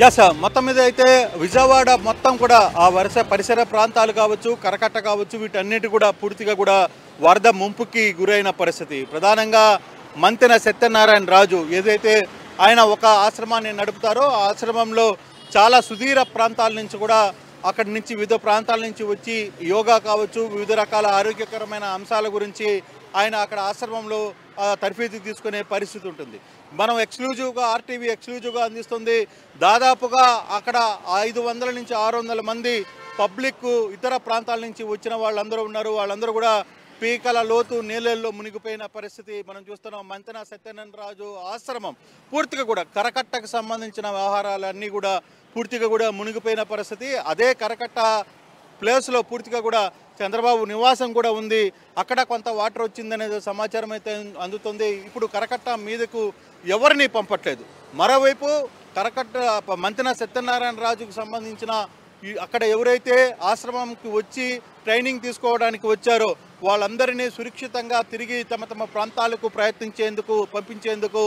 Yes మొత్తం మీద అయితే విజయవాడ మొత్తం కూడా ఆ వరుస పరిసర ప్రాంతాలు కావచ్చు, కరకట్ట కావచ్చు, వీటన్నిటి కూడా పూర్తిగా కూడా వరద ముంపుకి గురైన పరిస్థితి. ప్రధానంగా మంతెన సత్యనారాయణ రాజు ఏదైతే ఆయన ఒక ఆశ్రమాన్ని నడుపుతారో ఆ ఆశ్రమంలో చాలా సుదీర ప్రాంతాల నుంచి కూడా అక్కడి నుంచి వివిధ ప్రాంతాల నుంచి వచ్చి యోగా కావచ్చు, వివిధ రకాల ఆరోగ్యకరమైన అంశాల గురించి ఆయన అక్కడ ఆశ్రమంలో తర్ఫీదు తీసుకునే పరిస్థితి ఉంటుంది. మనం ఎక్స్క్లూజివ్గా ఆర్టీవీ ఎక్స్క్లూజివ్గా అందిస్తుంది. దాదాపుగా అక్కడ 500 నుంచి 600 మంది పబ్లిక్ ఇతర ప్రాంతాల నుంచి వచ్చిన వాళ్ళందరూ ఉన్నారు. వాళ్ళందరూ కూడా పీకల లోతు నీళ్ళల్లో మునిగిపోయిన పరిస్థితి మనం చూస్తున్నాం. మంతెన సత్యనారాయణ రాజు ఆశ్రమం పూర్తిగా కూడా కరకట్టకు సంబంధించిన వ్యవహారాలన్నీ కూడా పూర్తిగా కూడా మునిగిపోయిన పరిస్థితి. అదే కరకట్ట ప్లేస్లో పూర్తిగా కూడా చంద్రబాబు నివాసం కూడా ఉంది. అక్కడ కొంత వాటర్ వచ్చిందనేది సమాచారం అయితే అందుతుంది. ఇప్పుడు కరకట్ట మీదకు ఎవరిని పంపట్లేదు. మరోవైపు కరకట్ట మంతెన సత్యనారాయణ రాజుకు సంబంధించిన అక్కడ ఎవరైతే ఆశ్రమంకి వచ్చి ట్రైనింగ్ తీసుకోవడానికి వచ్చారో వాళ్ళందరినీ సురక్షితంగా తిరిగి తమ తమ ప్రాంతాలకు పంపించేందుకు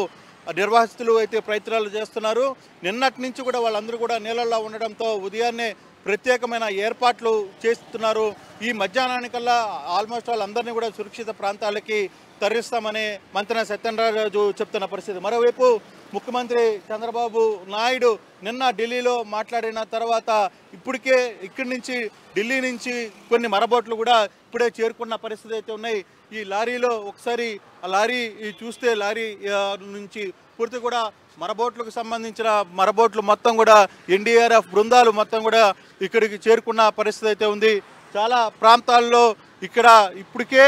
నిర్వాసితులు అయితే ప్రయత్నాలు చేస్తున్నారు. నిన్నటి నుంచి కూడా వాళ్ళందరూ కూడా నీళ్ళల్లో ఉండడంతో ఉదయాన్నే ప్రత్యేకమైన ఏర్పాట్లు చేస్తున్నారు. ఈ మధ్యాహ్నానికల్లా ఆల్మోస్ట్ వాళ్ళందరినీ కూడా సురక్షిత ప్రాంతాలకి తరలిస్తామని మంతెన సత్యనారాయణ రాజు చెప్తున్న పరిస్థితి. మరోవైపు ముఖ్యమంత్రి చంద్రబాబు నాయుడు నిన్న ఢిల్లీలో మాట్లాడిన తర్వాత ఇప్పటికే ఇక్కడి నుంచి ఢిల్లీ నుంచి కొన్ని మరబోట్లు కూడా ఇప్పుడే చేరుకున్న పరిస్థితి అయితే ఉన్నాయి. ఈ లారీలో ఒకసారి ఆ లారీ చూస్తే లారీ నుంచి పూర్తి కూడా మరబోట్లకు సంబంధించిన మరబోట్లు మొత్తం కూడా ఎన్డీఆర్ఎఫ్ బృందాలు మొత్తం కూడా ఇక్కడికి చేరుకున్న పరిస్థితి అయితే ఉంది. చాలా ప్రాంతాల్లో ఇక్కడ ఇప్పటికే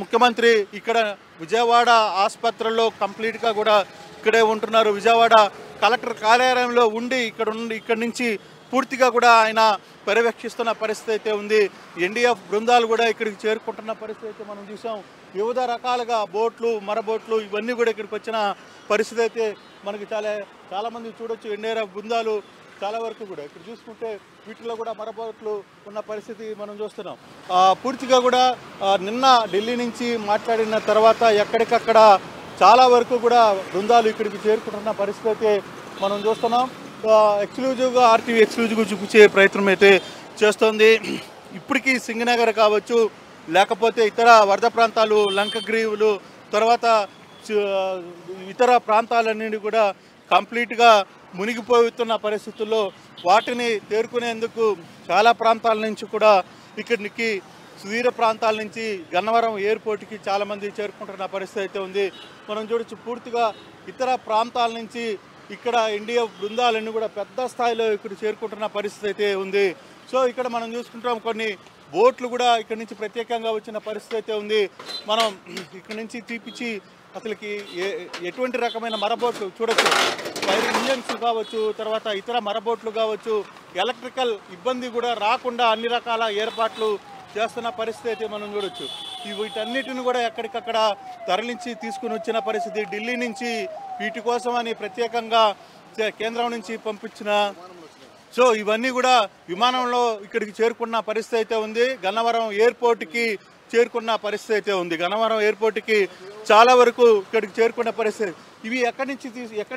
ముఖ్యమంత్రి ఇక్కడ విజయవాడ ఆసుపత్రుల్లో కంప్లీట్గా కూడా ఇక్కడే ఉంటున్నారు. విజయవాడ కలెక్టర్ కార్యాలయంలో ఇక్కడి నుంచి పూర్తిగా కూడా ఆయన పర్యవేక్షిస్తున్న పరిస్థితి అయితే ఉంది. ఎన్డీఎఫ్ బృందాలు కూడా ఇక్కడికి చేరుకుంటున్న పరిస్థితి అయితే మనం చూసాం. వివిధ రకాలుగా బోట్లు మరబోట్లు ఇవన్నీ కూడా ఇక్కడికి వచ్చిన పరిస్థితి అయితే మనకి చాలామంది చూడొచ్చు. ఎన్డీఆర్ఎఫ్ బృందాలు చాలా వరకు కూడా ఇక్కడ చూసుకుంటే వీటిలో కూడా మరబోట్లు ఉన్న పరిస్థితి మనం చూస్తున్నాం. పూర్తిగా కూడా నిన్న ఢిల్లీ నుంచి మాట్లాడిన తర్వాత ఎక్కడికక్కడ చాలా వరకు కూడా బృందాలు ఇక్కడికి చేరుకుంటున్న పరిస్థితి అయితే మనం చూస్తున్నాం. ఎక్స్క్లూజివ్గా ఆర్టీవీ ఎక్స్క్లూజివ్గా చూపించే ప్రయత్నం అయితే చేస్తోంది. ఇప్పటికీ సింగనగర్ కావచ్చు, లేకపోతే ఇతర వరద ప్రాంతాలు లంకగ్రీవులు తర్వాత ఇతర ప్రాంతాలన్నీ కూడా కంప్లీట్గా మునిగిపోతున్న పరిస్థితుల్లో వాటిని తేరుకునేందుకు చాలా ప్రాంతాల నుంచి కూడా ఇక్కడికి సుదీర ప్రాంతాల నుంచి గన్నవరం ఎయిర్పోర్ట్కి చాలామంది చేరుకుంటున్న పరిస్థితి అయితే ఉంది. మనం చూడొచ్చు పూర్తిగా ఇతర ప్రాంతాల నుంచి ఇక్కడ ఎన్డీఎఫ్ బృందాలన్నీ కూడా పెద్ద స్థాయిలో ఇక్కడ చేరుకుంటున్న పరిస్థితి అయితే ఉంది. సో ఇక్కడ మనం చూసుకుంటాం కొన్ని బోట్లు కూడా ఇక్కడ నుంచి ప్రత్యేకంగా వచ్చిన పరిస్థితి అయితే ఉంది. మనం ఇక్కడ నుంచి తీపిచ్చి అసలుకి ఎటువంటి రకమైన మరబోట్లు చూడొచ్చు. ఫైర్ ఇంజన్స్ కావచ్చు, తర్వాత ఇతర మరబోట్లు కావచ్చు, ఎలక్ట్రికల్ ఇబ్బంది కూడా రాకుండా అన్ని రకాల ఏర్పాట్లు చేస్తున్న పరిస్థితి అయితే మనం చూడొచ్చు. వీటన్నిటిని కూడా ఎక్కడికక్కడ తరలించి తీసుకుని వచ్చిన పరిస్థితి. ఢిల్లీ నుంచి వీటి కోసం అని ప్రత్యేకంగా కేంద్రం నుంచి పంపించిన సో ఇవన్నీ కూడా విమానంలో ఇక్కడికి చేరుకున్న పరిస్థితి అయితే ఉంది. గన్నవరం ఎయిర్పోర్ట్కి చేరుకున్న పరిస్థితి అయితే ఉంది. గన్నవరం ఎయిర్పోర్ట్కి చాలా వరకు ఇక్కడికి చేరుకున్న పరిస్థితి. ఇవి ఎక్కడి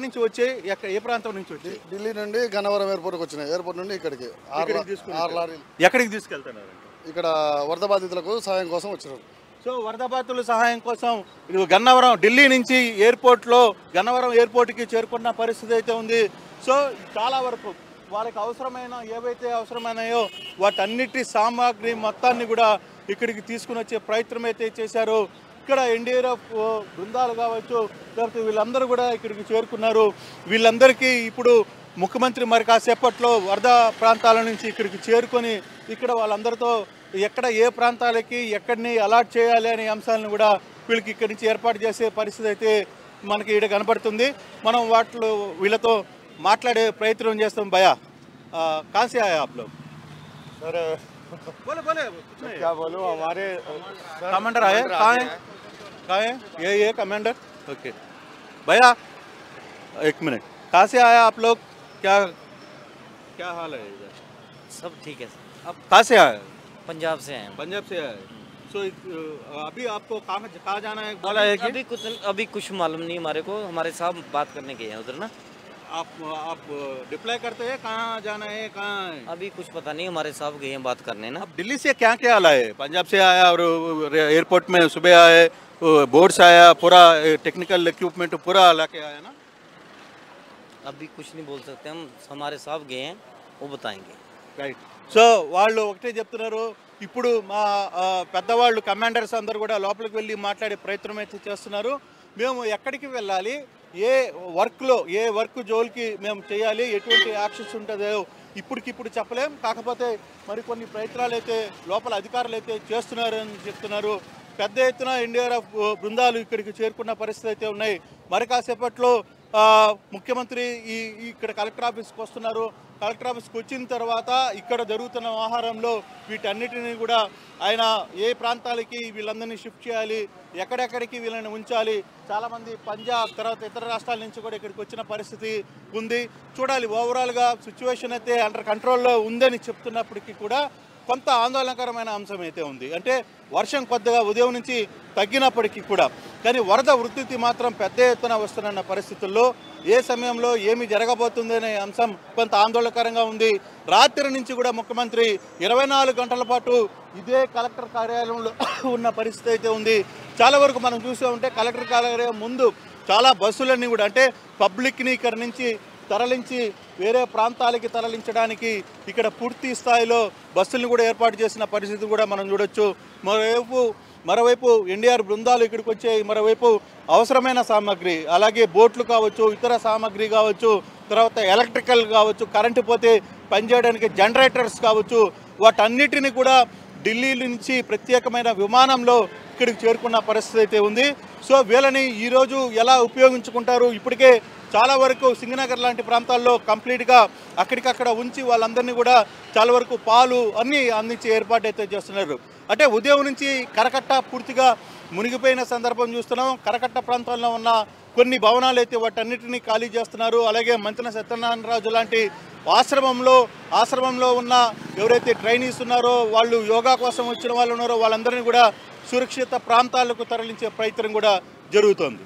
నుంచి వచ్చాయి, ఏ ప్రాంతం నుంచి వచ్చాయి? ఢిల్లీ నుండి గన్నవరం ఎయిర్పోర్ట్కి వచ్చినాయి. ఎయిర్పోర్ట్ నుండి ఇక్కడికి 6 లారీలు. ఎక్కడికి తీసుకెళ్తున్నారు? ఇక్కడ వరద బాధితులకు సహాయం కోసం వచ్చినారు. సో వరద బాధితుల సహాయం కోసం గన్నవరం ఢిల్లీ నుంచి గన్నవరం ఎయిర్పోర్ట్కి చేరుకున్న పరిస్థితి అయితే ఉంది. సో చాలా వరకు వాళ్ళకి ఏవైతే అవసరమైనాయో వాటన్నిటి సామాగ్రి మొత్తాన్ని కూడా ఇక్కడికి తీసుకుని వచ్చే ప్రయత్నం అయితే చేశారు. ఇక్కడ ఎన్డీఆర్ఎఫ్ బృందాలు కావచ్చు, లేకపోతే వీళ్ళందరూ కూడా ఇక్కడికి చేరుకున్నారు. వీళ్ళందరికీ ఇప్పుడు ముఖ్యమంత్రి మరి కాసేపట్లో వరద ప్రాంతాల నుంచి ఇక్కడికి చేరుకొని ఇక్కడ వాళ్ళందరితో ఎక్కడ ఏ ప్రాంతాలకి ఎక్కడిని అలాట్ చేయాలి అనే అంశాలను కూడా వీళ్ళకి ఇక్కడి నుంచి ఏర్పాటు చేసే పరిస్థితి అయితే మనకి ఇక్కడ కనబడుతుంది. మనం వీళ్ళతో మాట్లాడే ప్రయత్నం చేస్తాం. భయ్యా कहाँ से आए आप लोग? सर बोले क्या बोलूँ, हमारे कमांडर आए कहाँ है ये कमांडर. ओके भैया एक मिनट, कहाँ से आया आप लोग? क्या हाल है इधर? सब ठीक है सर. आप कहाँ से आए? पंजाब से आए हैं. पंजाब से आए. सो अभी आपको कहाँ जाना है बोला है कि अभी कुछ मालूम नहीं हमारे को. हमारे साहब बात करने गए हैं उधर ना. आप डिप्लाई करते हैं कहाँ जाना है कहाँ है? अभी कुछ पता नहीं, हमारे साहब गए हैं बात करने ना। अब दिल्ली से क्या क्या आला है? पंजाब से आया और एयरपोर्ट में सुबह आए, बोर्ड्स आया, पूरा टेक्निकल इक्विपमेंट पूरा लाके आया ना। अभी कुछ नहीं बोल सकते हम, हमारे साहब गए हैं, वो बताएंगे। రైట్. సో వాళ్ళు ఒకటే చెప్తున్నారు, ఇప్పుడు మా పెద్దవాళ్ళు కమాండర్స్ అందరూ కూడా లోపలికి వెళ్ళి మాట్లాడే ప్రయత్నం అయితే చేస్తున్నారు. మేము ఎక్కడికి వెళ్ళాలి, ఏ వర్క్లో ఏ వర్క్ జోలికి మేము చేయాలి, ఎటువంటి యాక్షన్స్ ఉంటుందో ఇప్పటికిప్పుడు చెప్పలేం. కాకపోతే మరికొన్ని ప్రయత్నాలు అయితే లోపల అధికారులు అయితే చేస్తున్నారని చెప్తున్నారు. పెద్ద ఎత్తున ఎన్డీఆర్ఎఫ్ బృందాలు ఇక్కడికి చేరుకున్న పరిస్థితి అయితే ఉన్నాయి. మరి కాసేపట్లో ముఖ్యమంత్రి ఇక్కడ కలెక్టర్ ఆఫీస్కి వస్తున్నారు. కలెక్టర్ ఆఫీస్కి వచ్చిన తర్వాత ఇక్కడ జరుగుతున్న వ్యవహారంలో వీటన్నిటిని కూడా ఆయన ఏ ప్రాంతాలకి వీళ్ళందరినీ షిఫ్ట్ చేయాలి, ఎక్కడెక్కడికి వీళ్ళని ఉంచాలి, చాలామంది పంజాబ్ తర్వాత ఇతర రాష్ట్రాల నుంచి కూడా ఇక్కడికి వచ్చిన పరిస్థితి ఉంది. చూడాలి, ఓవరాల్గా సిచ్యువేషన్ అయితే అండర్ కంట్రోల్లో ఉందని చెప్తున్నప్పటికీ కూడా కొంత ఆందోళనకరమైన అంశం అయితే ఉంది. అంటే వర్షం కొద్దిగా ఉదయం నుంచి తగ్గినప్పటికీ కూడా కానీ వరద ఉధృతి మాత్రం పెద్ద ఎత్తున వస్తున్న పరిస్థితుల్లో ఏ సమయంలో ఏమి జరగబోతుందనే అంశం కొంత ఆందోళనకరంగా ఉంది. రాత్రి నుంచి కూడా ముఖ్యమంత్రి 24 గంటల పాటు ఇదే కలెక్టర్ కార్యాలయంలో ఉన్న పరిస్థితి అయితే ఉంది. చాలా వరకు మనం చూసే ఉంటే కలెక్టర్ కార్యాలయం ముందు చాలా బస్సులన్నీ కూడా అంటే పబ్లిక్ని ఇక్కడ నుంచి తరలించి వేరే ప్రాంతాలకి తరలించడానికి ఇక్కడ పూర్తి స్థాయిలో బస్సులను కూడా ఏర్పాటు చేసిన పరిస్థితి కూడా మనం చూడొచ్చు. మరోవైపు ఎన్డీఆర్ బృందాలు ఇక్కడికి వచ్చాయి. మరోవైపు అవసరమైన సామాగ్రి అలాగే బోట్లు కావచ్చు, ఇతర సామాగ్రి కావచ్చు, తర్వాత ఎలక్ట్రికల్ కావచ్చు, కరెంటు పోతే పనిచేయడానికి జనరేటర్స్ కావచ్చు, వాటన్నిటిని కూడా ఢిల్లీ నుంచి ప్రత్యేకమైన విమానంలో ఇక్కడికి చేరుకున్న పరిస్థితి అయితే ఉంది. సో వీళ్ళని ఈరోజు ఎలా ఉపయోగించుకుంటారు, ఇప్పటికే చాలా వరకు సింగనగర్ లాంటి ప్రాంతాల్లో కంప్లీట్గా అక్కడికక్కడ ఉంచి వాళ్ళందరినీ కూడా చాలా వరకు పాలు అన్నీ అందించే ఏర్పాటు అయితే చేస్తున్నారు. అంటే ఉదయం నుంచి కరకట్ట పూర్తిగా మునిగిపోయిన సందర్భం చూస్తున్నాం. కరకట్ట ప్రాంతాల్లో ఉన్న కొన్ని భవనాలు అయితే వాటన్నిటినీ ఖాళీ చేస్తున్నారు. అలాగే మంతెన సత్యనారాయణరాజు లాంటి ఆశ్రమంలో ఉన్న ఎవరైతే ట్రైనీస్ ఉన్నారో వాళ్ళు యోగా కోసం వచ్చిన వాళ్ళు ఉన్నారో వాళ్ళందరినీ కూడా సురక్షిత ప్రాంతాలకు తరలించే ప్రయత్నం కూడా జరుగుతోంది.